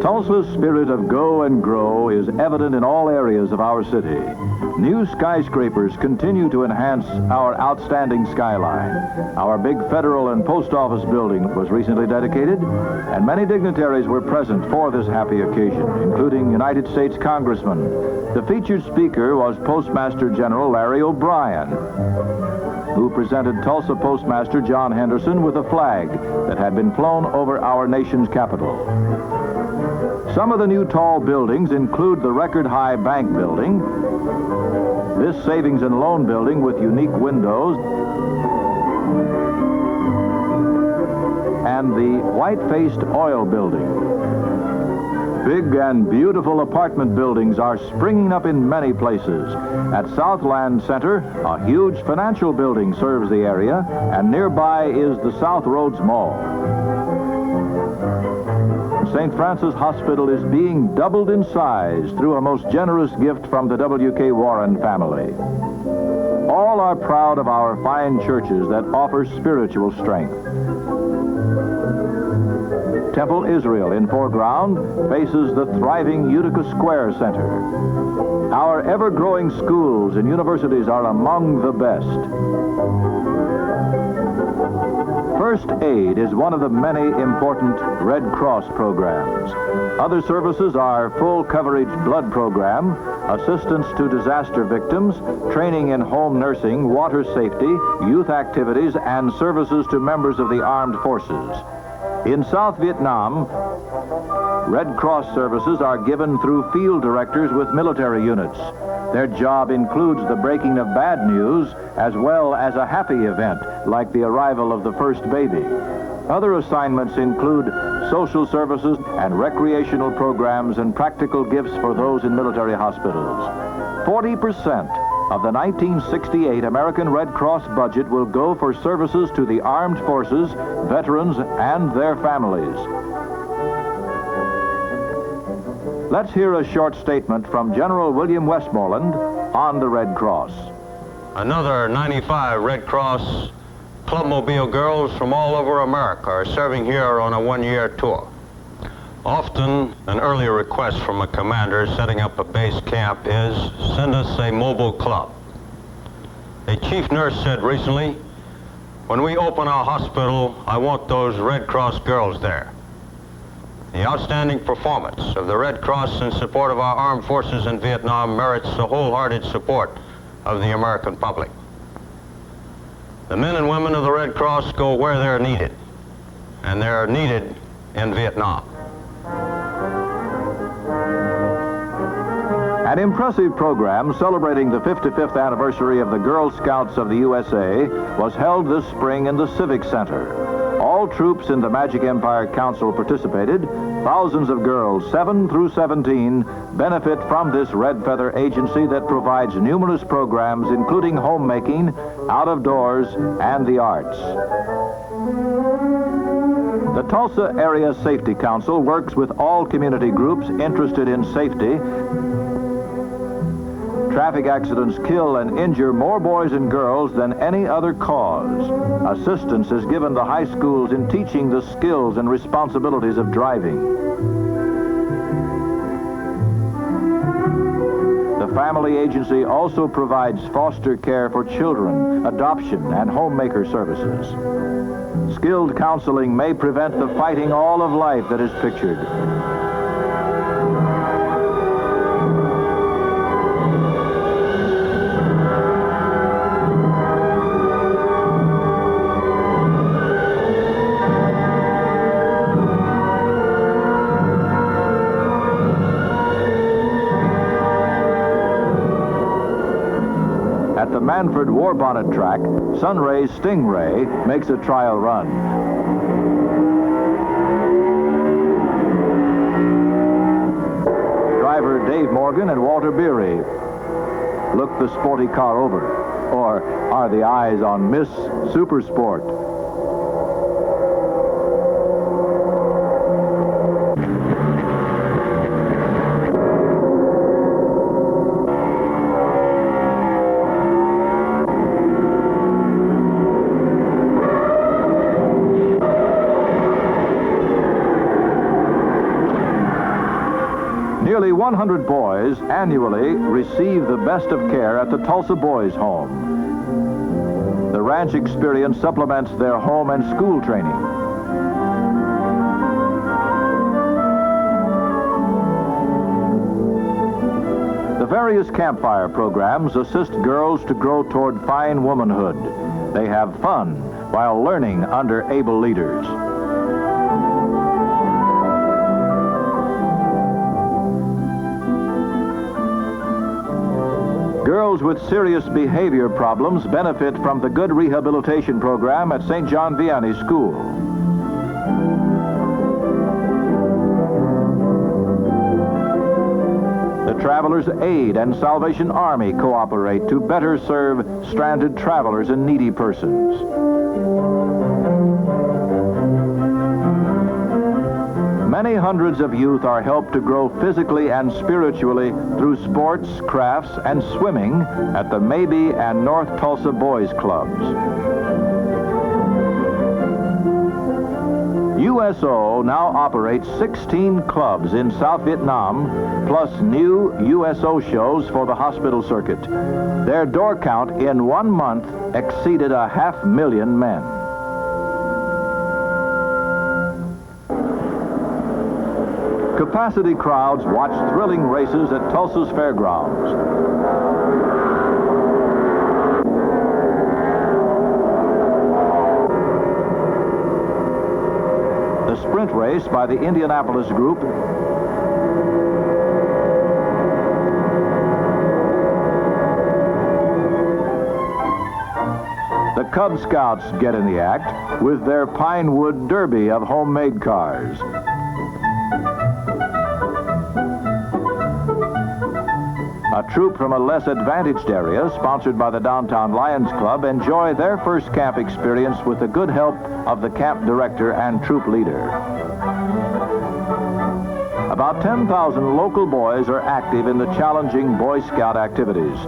Tulsa's spirit of go and grow is evident in all areas of our city. New skyscrapers continue to enhance our outstanding skyline. Our big federal and post office building was recently dedicated, and many dignitaries were present for this happy occasion, including United States Congressmen. The featured speaker was Postmaster General Larry O'Brien, who presented Tulsa Postmaster John Henderson with a flag that had been flown over our nation's capital. Some of the new tall buildings include the record-high bank building, this savings and loan building with unique windows, and the white-faced oil building. Big and beautiful apartment buildings are springing up in many places. At Southland Center, a huge financial building serves the area, and nearby is the South Roads Mall. St. Francis Hospital is being doubled in size through a most generous gift from the W.K. Warren family. All are proud of our fine churches that offer spiritual strength. Temple Israel in foreground faces the thriving Utica Square Center. Our ever-growing schools and universities are among the best. First aid is one of the many important Red Cross programs. Other services are full coverage blood program, assistance to disaster victims, training in home nursing, water safety, youth activities, and services to members of the armed forces. In South Vietnam, Red Cross services are given through field directors with military units. Their job includes the breaking of bad news as well as a happy event, like the arrival of the first baby. Other assignments include social services and recreational programs and practical gifts for those in military hospitals. 40% of the 1968 American Red Cross budget will go for services to the armed forces, veterans, and their families. Let's hear a short statement from General William Westmoreland on the Red Cross. Another 95 Red Cross Clubmobile girls from all over America are serving here on a one-year tour. Often, an early request from a commander setting up a base camp is, send us a mobile club. A chief nurse said recently, when we open our hospital, I want those Red Cross girls there. The outstanding performance of the Red Cross in support of our armed forces in Vietnam merits the wholehearted support of the American public. The men and women of the Red Cross go where they're needed, and they're needed in Vietnam. An impressive program celebrating the 55th anniversary of the Girl Scouts of the USA was held this spring in the Civic Center. All troops in the Magic Empire Council participated. Thousands of girls, 7 through 17, benefit from this Red Feather agency that provides numerous programs, including homemaking, out of doors, and the arts. The Tulsa Area Safety Council works with all community groups interested in safety. Traffic accidents kill and injure more boys and girls than any other cause. Assistance is given to high schools in teaching the skills and responsibilities of driving. The family agency also provides foster care for children, adoption, and homemaker services. Skilled counseling may prevent the fighting all of life that is pictured. At the Mannford Bluebonnet track, Sunray's Stingray makes a trial run. Driver Dave Morgan and Walter Beery look the sporty car over. Or are the eyes on Miss Supersport? Nearly 100 boys annually receive the best of care at the Tulsa Boys Home. The ranch experience supplements their home and school training. The various campfire programs assist girls to grow toward fine womanhood. They have fun while learning under able leaders. Girls with serious behavior problems benefit from the good rehabilitation program at St. John Vianney School. The Travelers Aid and Salvation Army cooperate to better serve stranded travelers and needy persons. Many hundreds of youth are helped to grow physically and spiritually through sports, crafts, and swimming at the Mabee and North Tulsa Boys Clubs. USO now operates 16 clubs in South Vietnam, plus new USO shows for the hospital circuit. Their door count in 1 month exceeded 500,000 men. Capacity crowds watch thrilling races at Tulsa's Fairgrounds. The sprint race by the Indianapolis group the Cub Scouts get in the act with their Pinewood Derby of homemade cars. A troop from a less advantaged area, sponsored by the Downtown Lions Club, enjoy their first camp experience with the good help of the camp director and troop leader. About 10,000 local boys are active in the challenging Boy Scout activities.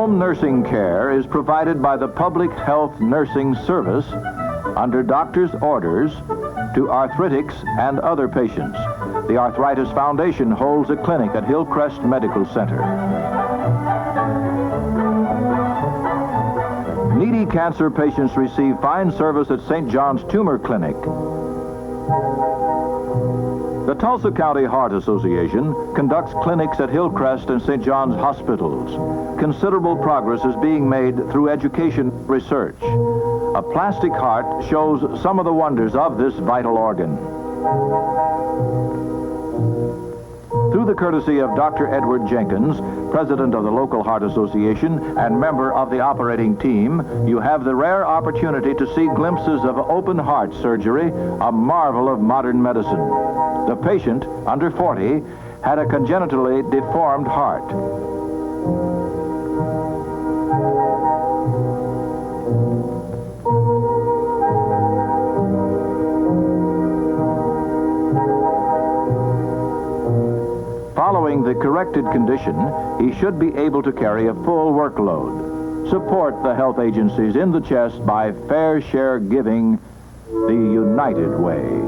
Nursing care is provided by the Public Health Nursing Service under doctor's orders to arthritics and other patients. The Arthritis Foundation holds a clinic at Hillcrest Medical Center. Needy cancer patients receive fine service at St. John's Tumor Clinic. The Tulsa County Heart Association conducts clinics at Hillcrest and St. John's hospitals. Considerable progress is being made through education research. A plastic heart shows some of the wonders of this vital organ. Through the courtesy of Dr. Edward Jenkins, president of the local Heart Association and member of the operating team, you have the rare opportunity to see glimpses of open heart surgery, a marvel of modern medicine. The patient, under 40, had a congenitally deformed heart. Following the corrected condition, he should be able to carry a full workload. Support the health agencies in the chest by fair share giving the United Way.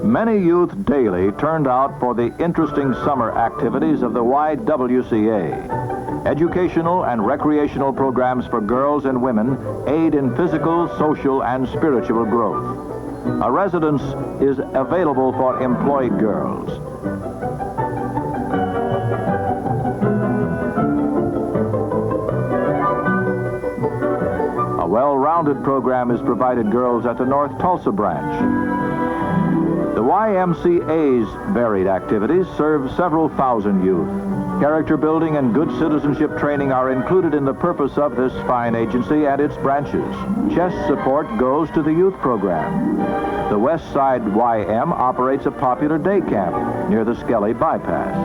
Many youth daily turned out for the interesting summer activities of the YWCA. Educational and recreational programs for girls and women aid in physical, social, and spiritual growth. A residence is available for employed girls. A well-rounded program is provided girls at the North Tulsa branch. The YMCA's varied activities serve several thousand youth. Character building and good citizenship training are included in the purpose of this fine agency and its branches. Chest support goes to the youth program. The West Side YM operates a popular day camp near the Skelly Bypass.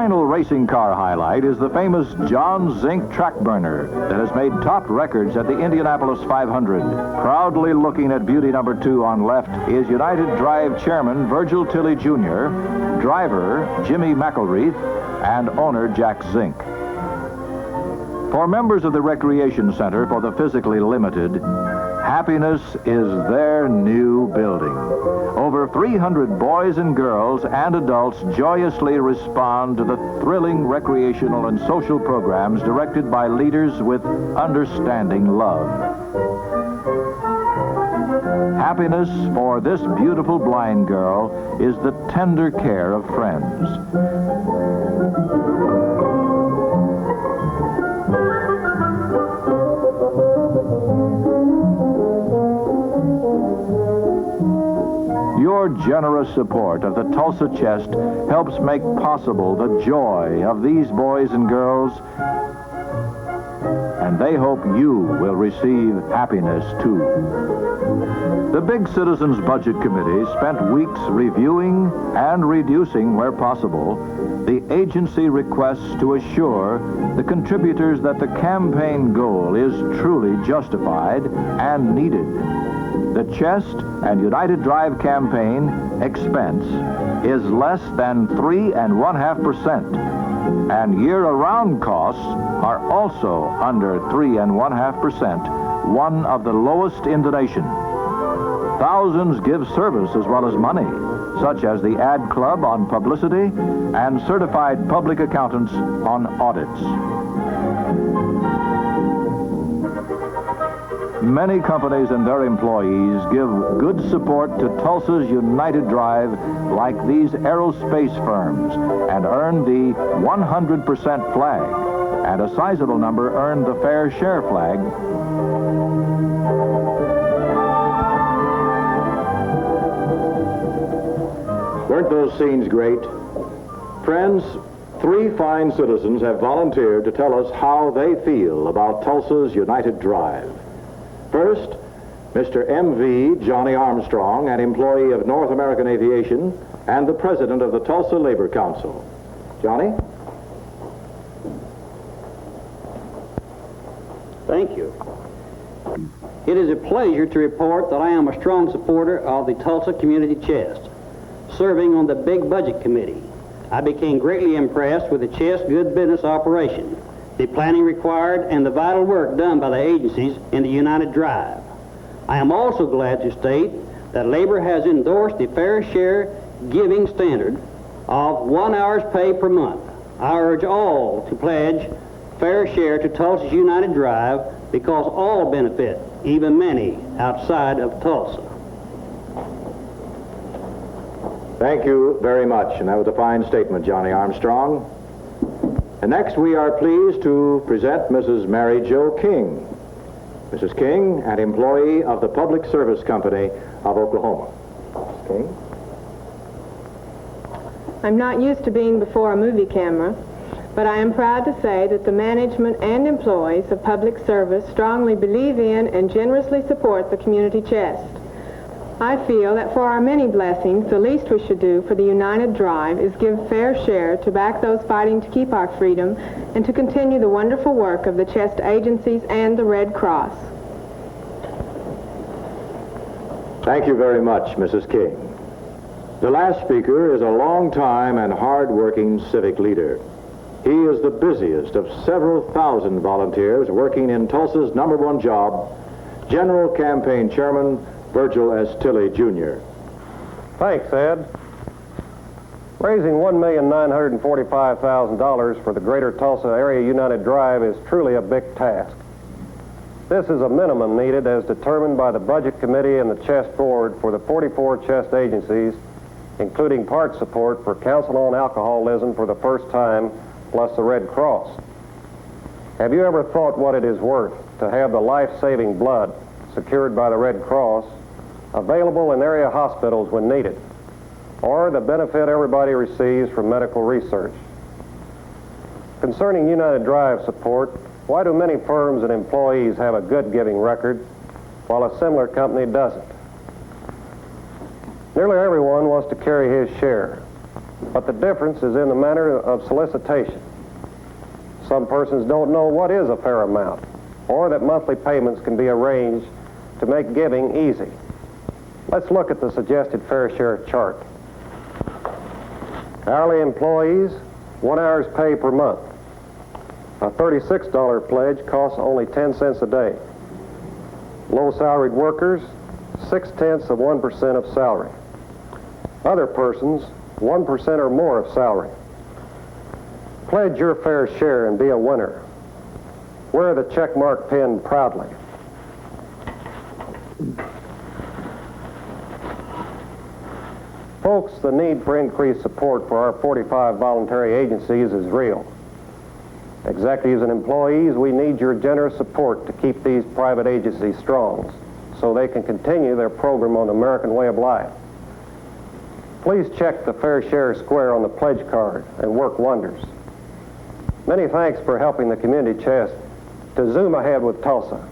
final racing car highlight is the famous John Zink track burner that has made top records at the Indianapolis 500. Proudly looking at beauty number 2 on left is United Drive Chairman Virgil Tilley Jr., driver Jimmy McElreath, and owner Jack Zink. For members of the Recreation Center for the Physically Limited, happiness is their new building. Over 300 boys and girls and adults joyously respond to the thrilling recreational and social programs directed by leaders with understanding love. Happiness for this beautiful blind girl is the tender care of friends. Your generous support of the Tulsa Chest helps make possible the joy of these boys and girls, and they hope you will receive happiness too. The Big Citizens Budget Committee spent weeks reviewing and reducing, where possible, the agency requests to assure the contributors that the campaign goal is truly justified and needed. The Chest and United Drive campaign expense is less than 3.5%, and year-around costs are also under 3.5%, one of the lowest in the nation. Thousands give service as well as money, such as the Ad Club on publicity and certified public accountants on audits. Many companies and their employees give good support to Tulsa's United Drive, like these aerospace firms, and earn the 100% flag, and a sizable number earned the Fair Share flag. Weren't those scenes great? Friends, 3 fine citizens have volunteered to tell us how they feel about Tulsa's United Drive. First, Mr. M.V. Johnny Armstrong, an employee of North American Aviation and the president of the Tulsa Labor Council. Johnny? Thank you. It is a pleasure to report that I am a strong supporter of the Tulsa Community Chest. Serving on the Big Budget Committee, I became greatly impressed with the Chest good business operation, the planning required, and the vital work done by the agencies in the United Drive. I am also glad to state that Labor has endorsed the Fair Share giving standard of 1 hour's pay per month. I urge all to pledge Fair Share to Tulsa's United Drive because all benefit, even many outside of Tulsa. Thank you very much, and that was a fine statement, Johnny Armstrong. And next, we are pleased to present Mrs. Mary Jo King. Mrs. King, an employee of the Public Service Company of Oklahoma. Mrs. King? I'm not used to being before a movie camera, but I am proud to say that the management and employees of public service strongly believe in and generously support the Community Chest. I feel that for our many blessings, the least we should do for the United Drive is give fair share to back those fighting to keep our freedom and to continue the wonderful work of the Chest agencies and the Red Cross. Thank you very much, Mrs. King. The last speaker is a long-time and hard-working civic leader. He is the busiest of several thousand volunteers working in Tulsa's #1 job, General Campaign Chairman Virgil S. Tilley, Jr. Thanks, Ed. Raising $1,945,000 for the Greater Tulsa Area United Drive is truly a big task. This is a minimum needed as determined by the Budget Committee and the Chest Board for the 44 Chest agencies, including part support for Council on Alcoholism for the first time, plus the Red Cross. Have you ever thought what it is worth to have the life-saving blood secured by the Red Cross available in area hospitals when needed, or the benefit everybody receives from medical research? Concerning United Drive support, why do many firms and employees have a good giving record while a similar company doesn't? Nearly everyone wants to carry his share. but the difference is in the manner of solicitation. Some persons don't know what is a fair amount, or that monthly payments can be arranged to make giving easy. Let's look at the suggested fair share chart. Hourly employees, 1 hour's pay per month. A $36 pledge costs only 10 cents a day. Low salaried workers, 0.6% of salary. Other persons, 1% or more of salary. Pledge your fair share and be a winner. Wear the checkmark pin proudly. Folks, the need for increased support for our 45 voluntary agencies is real. Executives and employees, we need your generous support to keep these private agencies strong so they can continue their program on the American way of life. Please check the fair share square on the pledge card and work wonders. Many thanks for helping the community chest to zoom ahead with Tulsa.